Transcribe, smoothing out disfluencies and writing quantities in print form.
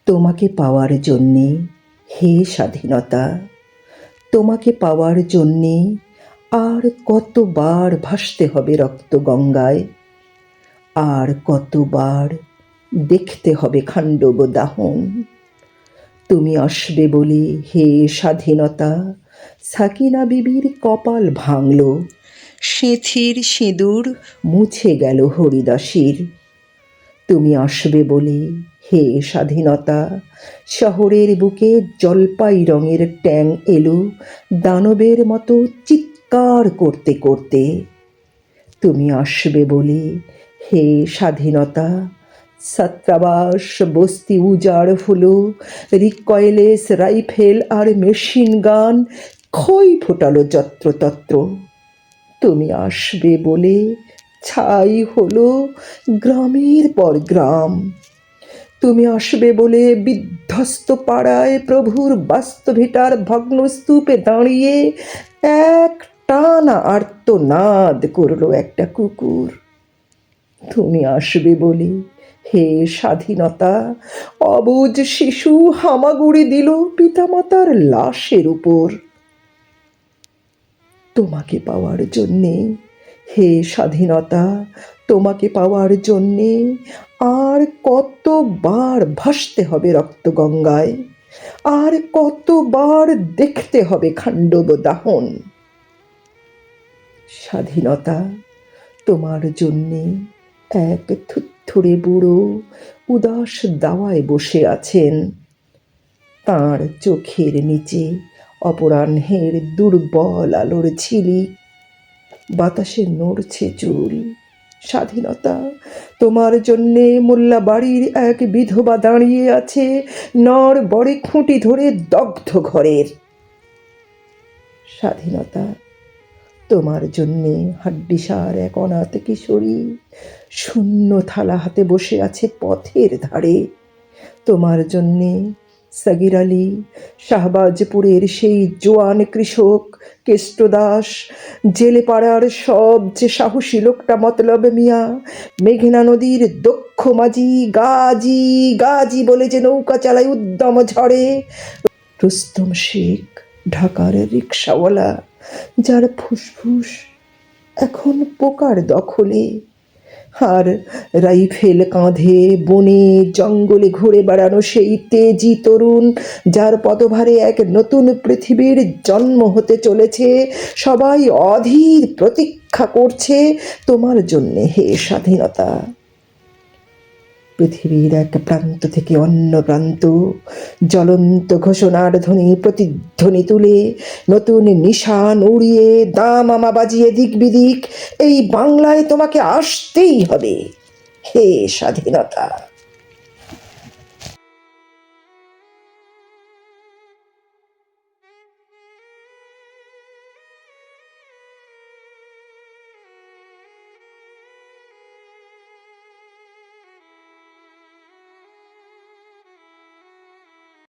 তোমাকে পাওয়ার জন্যে, হে স্বাধীনতা, তোমাকে পাওয়ার জন্যে আর কতবার ভাসতে হবে রক্ত গঙ্গায়, আর কতবার দেখতে হবে খাণ্ডব দাহন। তুমি আসবে বলে, হে স্বাধীনতা, সাকিনা বিবির কপাল ভাঙল, সেঁথির সিঁদুর মুছে গেল হরিদাসীর। তুমি আসবে বলে, হে স্বাধীনতা, শহরের বুকে জলপাই রঙের ট্যাং এলো দানবের মতো চিৎকার করতে করতে। তুমি আসবে বলে, হে স্বাধীনতা, ছাত্রাবাস বস্তি উজাড় হলো, রিকয়েলেস রাইফেল আর মেশিন গান খই ফোটালো যত্রতত্র। তুমি আসবে বলে ছাই হলো গ্রামের পর গ্রাম। তুমি আসবে বলে বিধ্বস্ত পাড়ায় প্রভুর বাস্তভিটার ভগ্নস্তূপে দাঁড়িয়ে এক টানা আর্তনাদ করলো একটা কুকুর। তুমি আসবে বলে, হে স্বাধীনতা, অবুঝ শিশু হামাগুড়ি দিল পিতামাতার লাশের উপর। তোমাকে পাওয়ার জন্যে, হে স্বাধীনতা, তোমাকে পাওয়ার জন্যে আর কতবার ভাসতে হবে রক্ত গঙ্গায়, আর কতবার দেখতে হবে খাণ্ডব দাহন। স্বাধীনতা, তোমার জন্যে এক থুত্থুরে বুড়ো উদাস দাওয়ায় বসে আছেন। তাঁর চোখের নিচে অপরাহ্নের দুর্বল আলোর ঝিলিক, বাতাসে নড়ছে চুল। স্বাধীনতা, তোমার জন্যে মোল্লা বাড়ির এক বিধবা দাঁড়িয়ে আছে নড় বড়ে খুঁটি ধরে দগ্ধ ঘরের। স্বাধীনতা, তোমার জন্যে হাড্ডিসার এক অনাথ কিশোরী শূন্য থালা হাতে বসে আছে পথের ধারে। তোমার জন্যে সাগির আলী, শাহবাজপুরের সেই জোয়ান কৃষক কেষ্টদাস, জেলেপাড়ার সবচেয়ে সাহসী লোকটা মতলব মিয়া, মেঘনা নদীর দক্ষ মাঝি গাজী গাজী বলে যে নৌকা চালায় উদ্যম ঝড়ে, রুস্তম শেখ ঢাকার রিক্সাওয়ালা, যার ফুসফুস এখন পোকার দখলে, আর রাইফেল কাঁধে বনে জঙ্গলে ঘুরে বেড়ানো সেই তেজি তরুণ, যার পদভারে এক নতুন পৃথিবীর জন্ম হতে চলেছে। সবাই অধীর প্রতীক্ষা করছে তোমার জন্যে, হে স্বাধীনতা। পৃথিবীর এক প্রান্ত থেকে অন্য প্রান্ত জ্বলন্ত ঘোষণার ধ্বনি প্রতিধ্বনি তুলে, নতুন নিশান উড়িয়ে, দামামা বাজিয়ে দিক বিদিক, এই বাংলায় তোমাকে আসতেই হবে, হে স্বাধীনতা।